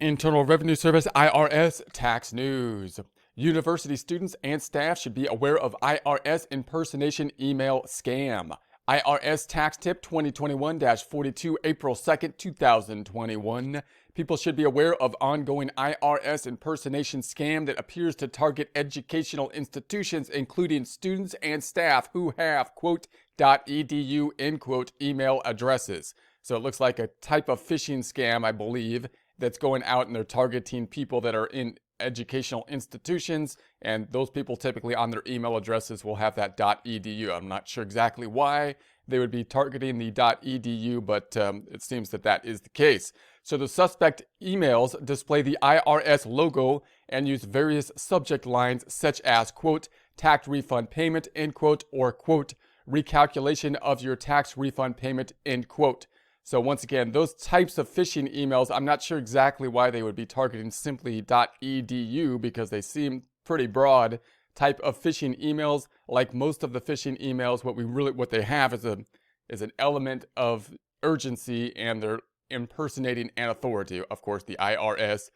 Internal Revenue Service IRS tax news. University students and staff should be aware of IRS impersonation email scam. IRS Tax Tip 2021-42, April 2nd, 2021. People should be aware of ongoing IRS impersonation scam that appears to target educational institutions, including students and staff who have, quote, .edu, end quote, email addresses. So it looks like a type of phishing scam, I believe, that's going out and they're targeting people that are in educational institutions, and those people typically on their email addresses will have that .edu. I'm not sure exactly why they would be targeting the .edu, but it seems that that is the case. So the suspect emails display the IRS logo and use various subject lines such as, quote, tax refund payment, end quote, or, quote, recalculation of your tax refund payment, end quote. So once again, those types of phishing emails, I'm not sure exactly why they would be targeting simply .edu, because they seem pretty broad type of phishing emails. Like most of the phishing emails, what they have is an element of urgency, and they're impersonating an authority. Of course, the IRS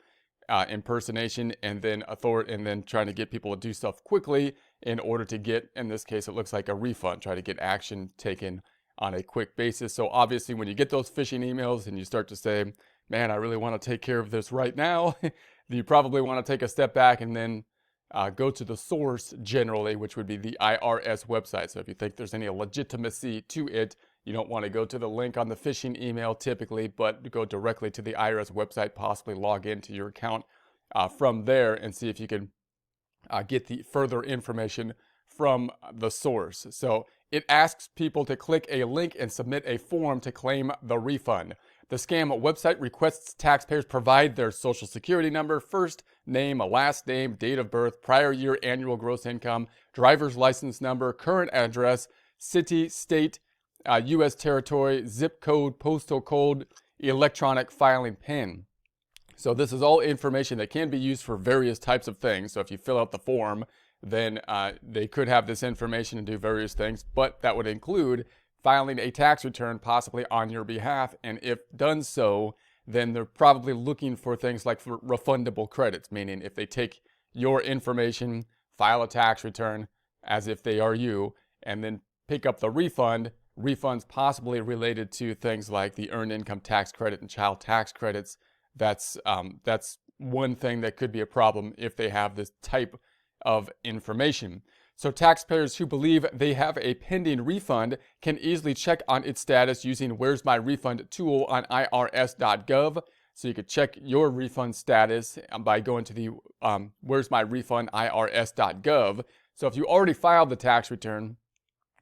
impersonation, and then trying to get people to do stuff quickly in order to get, in this case, it looks like a refund, try to get action taken on a quick basis. So obviously when you get those phishing emails and you start to say, man, I really want to take care of this right now, you probably want to take a step back and then go to the source generally, which would be the IRS website. So if you think there's any legitimacy to it, you don't want to go to the link on the phishing email typically, but go directly to the IRS website, possibly log into your account from there and see if you can get the further information from the source. So it asks people to click a link and submit a form to claim the refund. The scam website requests taxpayers provide their social security number, first name, a last name, date of birth, prior year annual gross income, driver's license number, current address, city, state, U.S. territory, zip code, postal code, electronic filing pin. So this is all information that can be used for various types of things. So if you fill out the form, then they could have this information and do various things, but that would include filing a tax return possibly on your behalf. And if done so, then they're probably looking for things like for refundable credits, meaning if they take your information, file a tax return as if they are you, and then pick up the refunds possibly related to things like the earned income tax credit and child tax credits. That's one thing that could be a problem if they have this type of information. So taxpayers who believe they have a pending refund can easily check on its status using Where's My Refund tool on IRS.gov. So you could check your refund status by going to the Where's My Refund IRS.gov. So if you already filed the tax return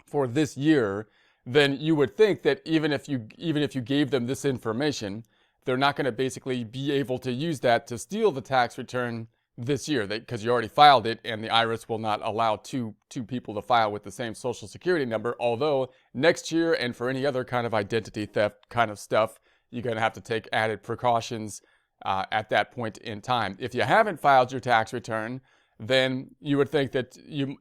for this year, then you would think that even if you gave them this information, they're not going to basically be able to use that to steal the tax return this year, because you already filed it, and the IRS will not allow two people to file with the same social security number. Although next year, and for any other kind of identity theft kind of stuff, you're going to have to take added precautions at that point in time. If you haven't filed your tax return, then you would think that you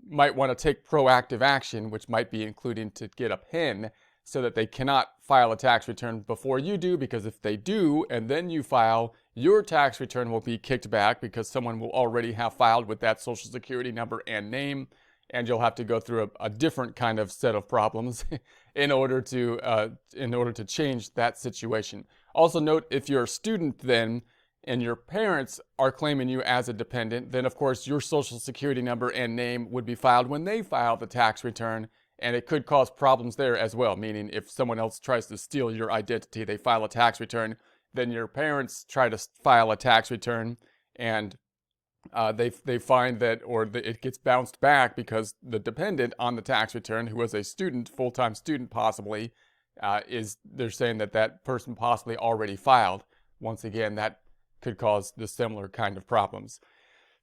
might want to take proactive action, which might be including to get a PIN so that they cannot file a tax return before you do, because if they do and then you file, your tax return will be kicked back because someone will already have filed with that social security number and name, and you'll have to go through a different kind of set of problems in order to change that situation. Also note, if you're a student then and your parents are claiming you as a dependent, then of course your social security number and name would be filed when they file the tax return, and it could cause problems there as well, meaning if someone else tries to steal your identity, they file a tax return, then your parents try to file a tax return, and they find that, it gets bounced back because the dependent on the tax return, who was a student, full-time student possibly, they're saying that person possibly already filed. Once again, that could cause the similar kind of problems.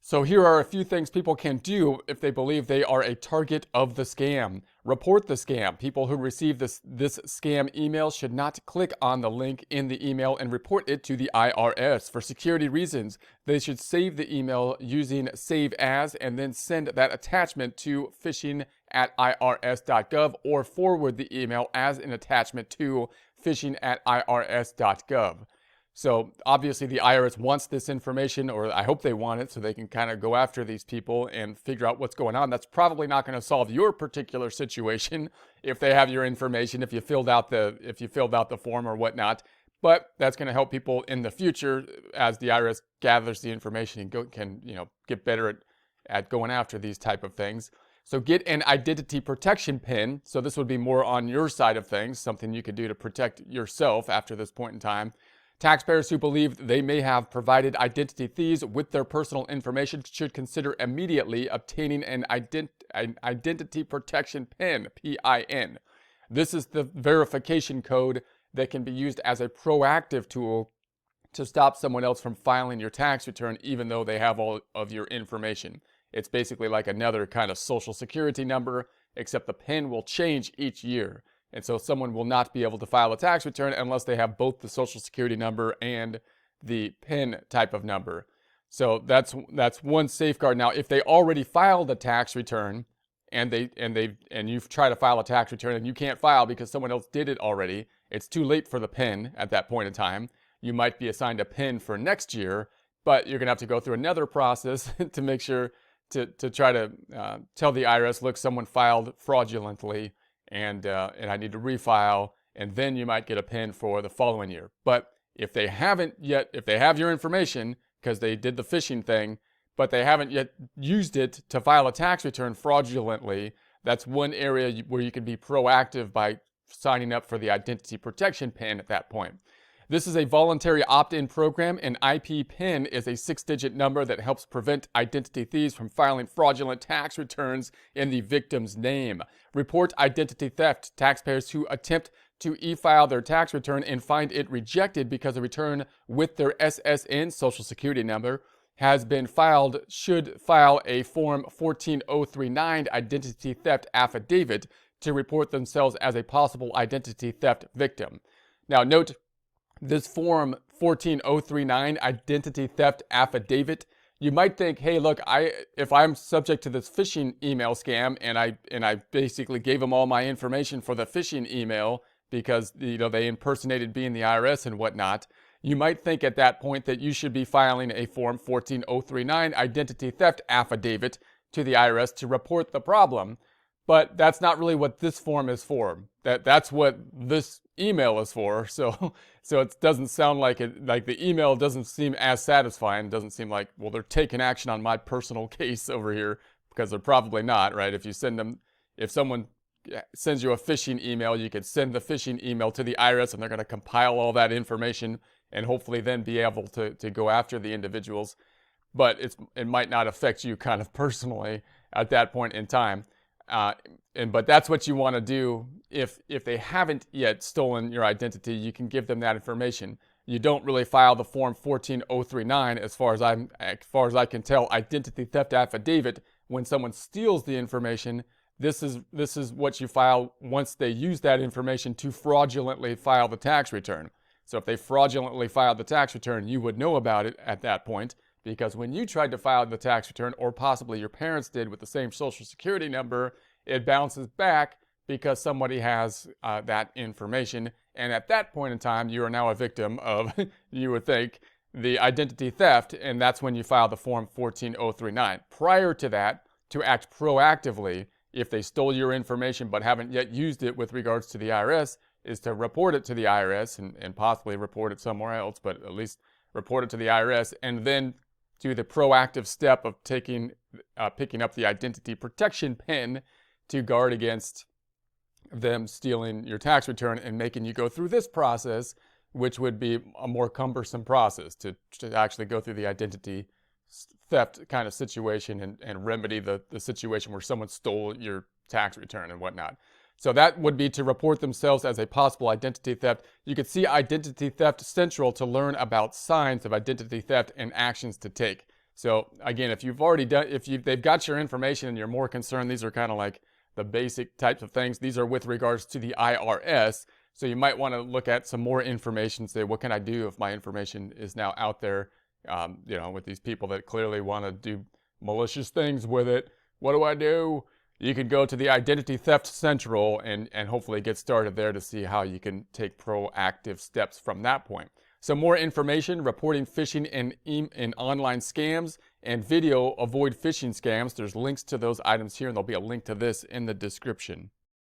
So here are a few things people can do if they believe they are a target of the scam. Report the scam. People who receive this scam email should not click on the link in the email and report it to the IRS. For security reasons, they should save the email using Save As and then send that attachment to phishing@irs.gov, or forward the email as an attachment to phishing@irs.gov. So obviously the IRS wants this information, or I hope they want it so they can kind of go after these people and figure out what's going on. That's probably not going to solve your particular situation if they have your information, if you filled out the form or whatnot. But that's going to help people in the future as the IRS gathers the information and can get better at going after these type of things. So get an identity protection pin. So this would be more on your side of things, something you could do to protect yourself after this point in time. Taxpayers who believe they may have provided identity thieves with their personal information should consider immediately obtaining an identity protection pin, PIN. This is the verification code that can be used as a proactive tool to stop someone else from filing your tax return even though they have all of your information. It's basically like another kind of social security number, except the PIN will change each year. And so someone will not be able to file a tax return unless they have both the social security number and the PIN type of number. So that's one safeguard. Now, if they already filed a tax return and you've tried to file a tax return and you can't file because someone else did it already, it's too late for the PIN at that point in time. You might be assigned a PIN for next year, but you're going to have to go through another process to make sure to try to tell the IRS, look, someone filed fraudulently, and I need to refile, and then you might get a PIN for the following year. But if they haven't yet, if they have your information because they did the phishing thing, but they haven't yet used it to file a tax return fraudulently, that's one area where you can be proactive by signing up for the identity protection PIN at that point. This is a voluntary opt-in program. An IP PIN is a 6-digit number that helps prevent identity thieves from filing fraudulent tax returns in the victim's name. Report identity theft. Taxpayers who attempt to e-file their tax return and find it rejected because a return with their SSN, Social Security number, has been filed should file a Form 14039 Identity Theft Affidavit to report themselves as a possible identity theft victim. Now note, this Form 14039 Identity Theft Affidavit, you might think, hey, look, if I'm subject to this phishing email scam and I basically gave them all my information for the phishing email because they impersonated being the IRS and whatnot, you might think at that point that you should be filing a Form 14039 Identity Theft Affidavit to the IRS to report the problem. But that's not really what this form is for. That's what this email is for. So it doesn't sound like it. Like the email doesn't seem as satisfying. It doesn't seem like, well, they're taking action on my personal case over here, because they're probably not, right? If someone sends you a phishing email, you could send the phishing email to the IRS, and they're going to compile all that information and hopefully then be able to go after the individuals. But it might not affect you kind of personally at that point in time. But that's what you want to do. If they haven't yet stolen your identity, you can give them that information. You don't really file the Form 14039, as far as I can tell, Identity Theft Affidavit, when someone steals the information. This is what you file once they use that information to fraudulently file the tax return. So if they fraudulently filed the tax return, you would know about it at that point, because when you tried to file the tax return, or possibly your parents did with the same Social Security number, it bounces back because somebody has that information. And at that point in time, you are now a victim of, you would think, the identity theft, and that's when you file the Form 14039. Prior to that, to act proactively, if they stole your information but haven't yet used it with regards to the IRS, is to report it to the IRS and possibly report it somewhere else, but at least report it to the IRS, and then do the proactive step of picking up the identity protection PIN to guard against them stealing your tax return and making you go through this process, which would be a more cumbersome process to actually go through the identity theft kind of situation and remedy the situation where someone stole your tax return and whatnot. So that would be to report themselves as a possible identity theft. You could see Identity Theft Central to learn about signs of identity theft and actions to take. So again, if they've got your information and you're more concerned, these are kind of like the basic types of things. These are with regards to the IRS. So you might want to look at some more information, say, what can I do if my information is now out there, with these people that clearly want to do malicious things with it? What do I do? You could go to the Identity Theft Central and hopefully get started there to see how you can take proactive steps from that point. Some more information reporting phishing and online scams and video avoid phishing scams. There's links to those items here, and there'll be a link to this in the description.